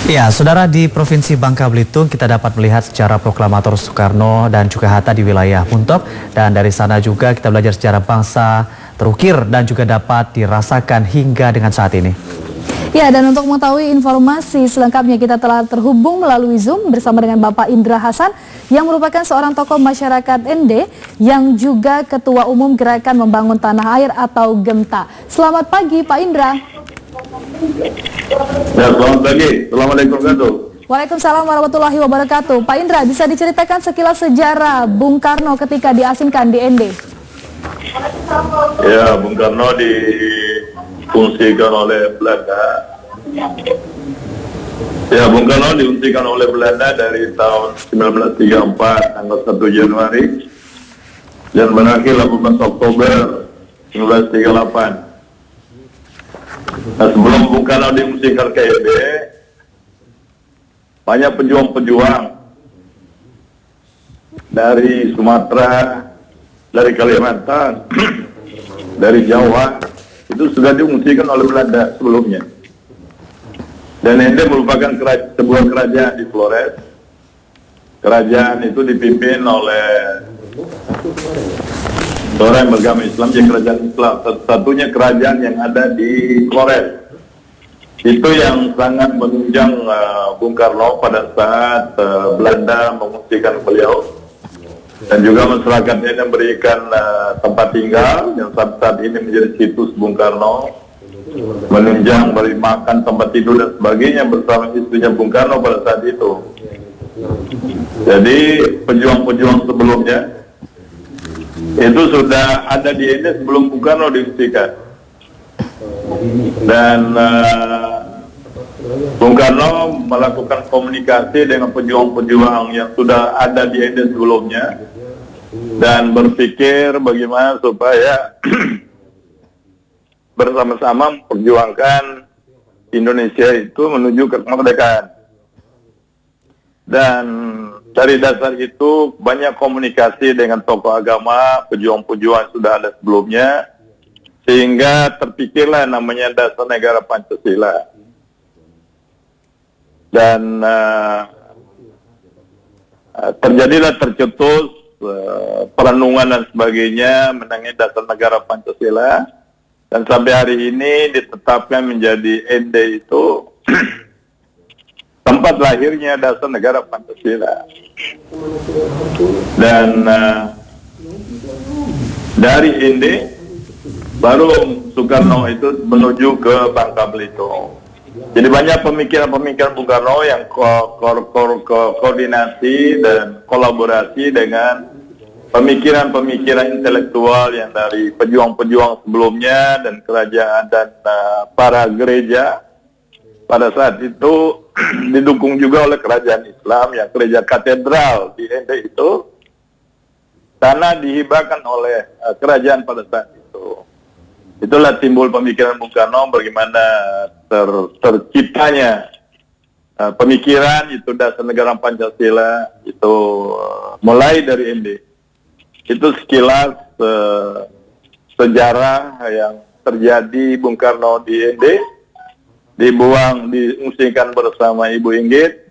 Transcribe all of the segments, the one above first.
Ya, saudara, di Provinsi Bangka Belitung kita dapat melihat sejarah proklamator Soekarno dan juga Hatta di wilayah Muntok. Dan dari sana juga kita belajar sejarah bangsa terukir dan juga dapat dirasakan hingga dengan saat ini. Ya, dan untuk mengetahui informasi selengkapnya kita telah terhubung melalui Zoom bersama dengan Bapak Indra Hasan yang merupakan seorang tokoh masyarakat ND yang juga Ketua Umum Gerakan Membangun Tanah Air atau GEMTA. Selamat pagi Pak Indra. Ya, selamat pagi. Assalamualaikum warahmatullahi wabarakatuh. Waalaikumsalam warahmatullahi wabarakatuh. Pak Indra, bisa diceritakan sekilas sejarah Bung Karno ketika diasingkan di ND? Ya, Bung Karno difungsikan oleh Belanda. Ya, Bung Karno diungsikan oleh Belanda dari tahun 1934, tanggal 1 Januari, dan berakhir 18 Oktober 1938. Nah, sebelum Bung Karno diungsikan ke ND, banyak pejuang-pejuang dari Sumatera, dari Kalimantan, dari Jawa, itu sudah diungsikan oleh Belanda sebelumnya. Dan ND merupakan sebuah kerajaan di Flores. Kerajaan itu dipimpin oleh orang yang beragama Islam, jadi kerajaan Islam. Satu-satunya kerajaan yang ada di Flores. Itu yang sangat menunjang Bung Karno pada saat Belanda mengungsikan beliau. Dan juga masyarakatnya yang memberikan tempat tinggal yang saat ini menjadi situs Bung Karno, menunjang, beri makan, tempat tidur dan sebagainya bersama istrinya Bung Karno pada saat itu. Jadi pejuang-pejuang sebelumnya itu sudah ada di ND sebelum Bung Karno diungsikan. Dan Bung Karno melakukan komunikasi dengan pejuang-pejuang yang sudah ada di ND sebelumnya dan berpikir bagaimana supaya bersama-sama memperjuangkan Indonesia itu menuju ke kemerdekaan. Dan dari dasar itu banyak komunikasi dengan tokoh agama, pejuang-pejuang sudah ada sebelumnya, sehingga terpikirlah namanya Dasar Negara Pancasila. Dan terjadilah tercetus perenungan dan sebagainya mengenai Dasar Negara Pancasila. Dan sampai hari ini ditetapkan menjadi ND itu tempat lahirnya Dasar Negara Pancasila. Dan dari ND baru Soekarno itu menuju ke Bangka Belitung. Jadi banyak pemikiran-pemikiran Bung Karno yang koordinasi dan kolaborasi dengan pemikiran-pemikiran intelektual yang dari pejuang-pejuang sebelumnya dan kerajaan dan para gereja. Pada saat itu didukung juga oleh kerajaan Islam, yang gereja katedral di ND itu tanah dihibahkan oleh kerajaan pada saat itu. Itulah timbul pemikiran Bung Karno bagaimana terciptanya pemikiran itu Dasar Negara Pancasila itu mulai dari ND. Itu sekilas sejarah yang terjadi Bung Karno di ND. Diungsikan bersama Ibu Inggit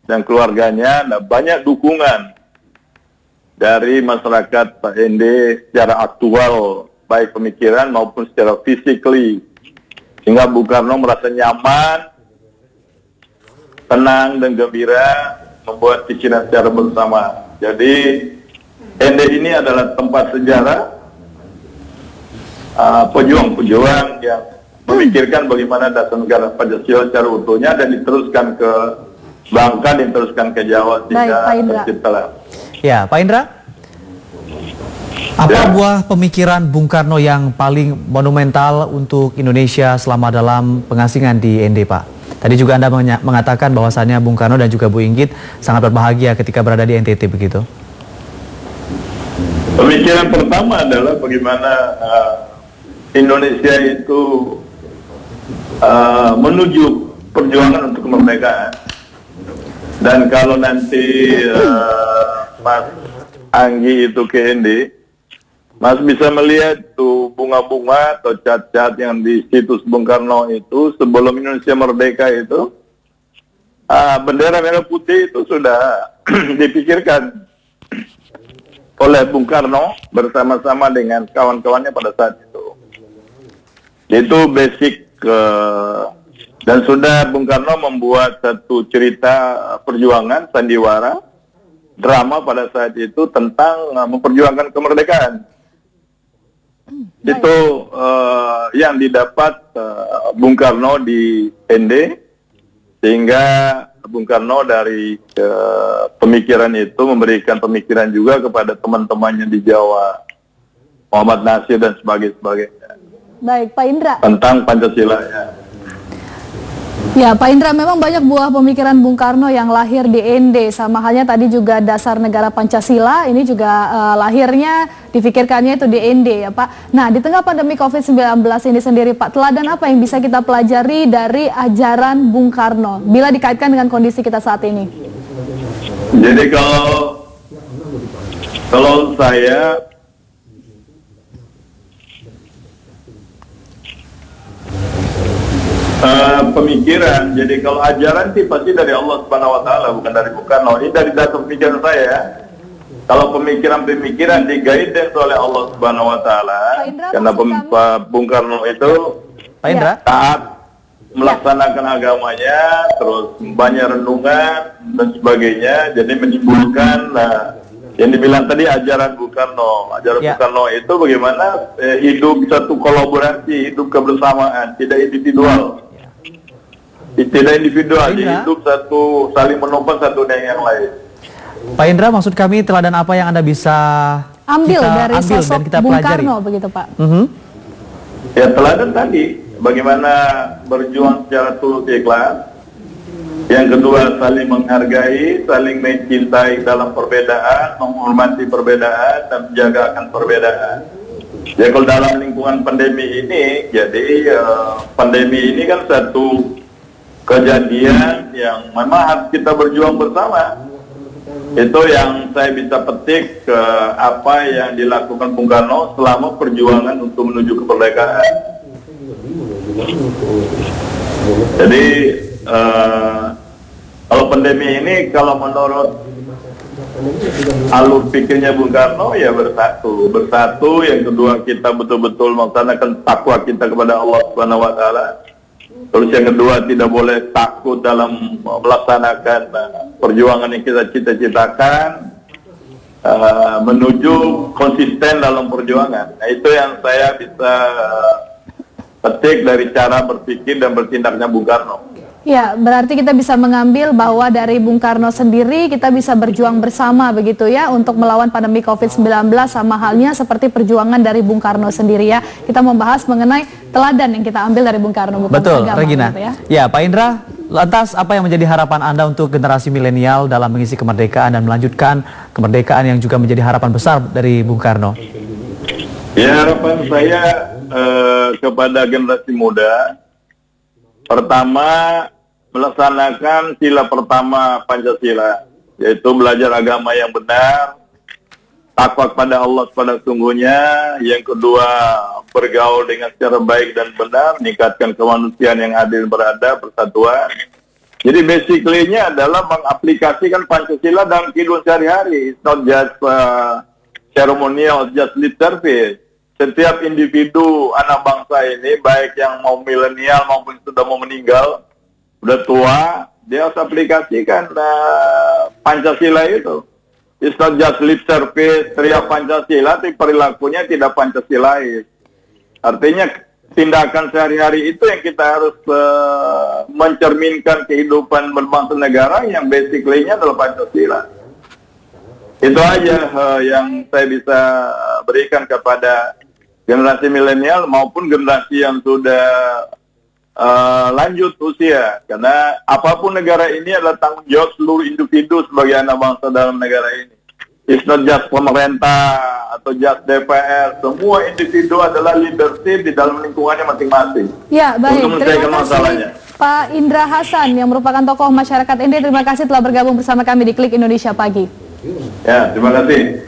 dan keluarganya. Nah, banyak dukungan dari masyarakat Pak ND secara aktual, baik pemikiran maupun secara physically, sehingga Bung Karno merasa nyaman, tenang dan gembira membuat pikiran secara bersama. Jadi ND ini adalah tempat sejarah pejuang-pejuang yang memikirkan bagaimana Dasar Negara Pancasila secara utuhnya dan diteruskan ke Bangka, diteruskan ke Jawa sehingga terciptalah. Ya, Pak Indra, apa buah pemikiran Bung Karno yang paling monumental untuk Indonesia selama dalam pengasingan di ND, Pak? Tadi juga Anda mengatakan bahwasannya Bung Karno dan juga Bu Inggit sangat berbahagia ketika berada di NTT, begitu? Pemikiran pertama adalah bagaimana Indonesia itu menuju perjuangan untuk kemerdekaan. Dan kalau nanti Mas Anggi itu ke ND, Mas bisa melihat tuh bunga-bunga atau cat-cat yang di situs Bung Karno itu sebelum Indonesia merdeka itu bendera merah putih itu sudah dipikirkan oleh Bung Karno bersama-sama dengan kawan-kawannya pada saat itu. Itu basic dan sudah Bung Karno membuat satu cerita perjuangan sandiwara drama pada saat itu tentang memperjuangkan kemerdekaan. Itu yang didapat Bung Karno di ND, sehingga Bung Karno dari pemikiran itu memberikan pemikiran juga kepada teman-temannya di Jawa, Muhammad Nasir dan sebagainya. Baik, Pak Indra. Tentang Pancasila. Ya, Pak Indra, memang banyak buah pemikiran Bung Karno yang lahir di ND. Sama halnya tadi juga dasar negara Pancasila, ini juga lahirnya difikirkannya itu di ND ya Pak. Nah, di tengah pandemi COVID-19 ini sendiri Pak, teladan apa yang bisa kita pelajari dari ajaran Bung Karno bila dikaitkan dengan kondisi kita saat ini? Jadi kalau saya pemikiran, jadi kalau ajaran sih pasti dari Allah Subhanahu Wa Taala, bukan dari Bung Karno. Ini dari dasar pemikiran saya. Kalau pemikiran diguidance oleh Allah Subhanahu Wa Taala, karena Bung Karno itu taat melaksanakan agamanya, terus banyak renungan dan sebagainya, jadi menimbulkan yang dibilang tadi ajaran Bung Karno. Ajaran Bung Karno itu bagaimana hidup satu kolaborasi, hidup kebersamaan, tidak individual. Tidak individual, hidup satu saling menopang satu dengan yang lain. Pak Indra, maksud kami teladan apa yang Anda bisa ambil dari sosok dan kita Bung pelajari? Karno begitu Pak? Ya, teladan tadi bagaimana berjuang secara tulus ikhlas. Yang kedua, saling menghargai, saling mencintai dalam perbedaan, menghormati perbedaan dan menjaga akan perbedaan. Ya, kalau dalam lingkungan pandemi ini, jadi pandemi ini kan satu kejadian yang memang harus kita berjuang bersama. Itu yang saya bisa petik apa yang dilakukan Bung Karno selama perjuangan untuk menuju kemerdekaan. Jadi kalau pandemi ini, kalau menurut alur pikirnya Bung Karno, ya bersatu. Yang kedua, kita betul-betul melaksanakan takwa kita kepada Allah Subhanahu Wa Taala. Terus yang kedua, tidak boleh takut dalam melaksanakan perjuangan yang kita cita-citakan, menuju konsisten dalam perjuangan. Nah, itu yang saya bisa petik dari cara berpikir dan bertindaknya Bung Karno. Ya, berarti kita bisa mengambil bahwa dari Bung Karno sendiri kita bisa berjuang bersama begitu ya untuk melawan pandemi COVID-19, sama halnya seperti perjuangan dari Bung Karno sendiri ya. Kita membahas mengenai teladan yang kita ambil dari Bung Karno, bukan betul, agama, Regina. gitu ya. Ya, Pak Indra, lantas apa yang menjadi harapan Anda untuk generasi milenial dalam mengisi kemerdekaan dan melanjutkan kemerdekaan yang juga menjadi harapan besar dari Bung Karno? Ya, harapan saya kepada generasi muda, pertama, melaksanakan sila pertama Pancasila, yaitu belajar agama yang benar, takwa kepada Allah pada sungguhnya. Yang kedua, bergaul dengan secara baik dan benar, meningkatkan kemanusiaan yang adil, beradab, persatuan. Jadi basically-nya adalah mengaplikasikan Pancasila dalam kehidupan sehari-hari. It's not just ceremonial, just lip service. Setiap individu anak bangsa ini, baik yang mau milenial maupun sudah mau meninggal, sudah tua, dia harus aplikasikan Pancasila itu. It's not just lip service, teriak Pancasila, tapi perilakunya tidak Pancasilais. Artinya tindakan sehari-hari itu yang kita harus mencerminkan kehidupan berbangsa negara yang basically-nya adalah Pancasila. Itu aja yang saya bisa berikan kepada generasi milenial maupun generasi yang sudah lanjut usia, karena apapun negara ini adalah tanggung jawab seluruh individu sebagai anak bangsa dalam negara ini. It's not just pemerintah atau just DPR, semua individu adalah leadership di dalam lingkungannya masing-masing. Ya, baik. Untuk Terima kasih Pak Indra Hasan yang merupakan tokoh masyarakat ND. Terima kasih telah bergabung bersama kami di Klik Indonesia Pagi. Ya, terima kasih.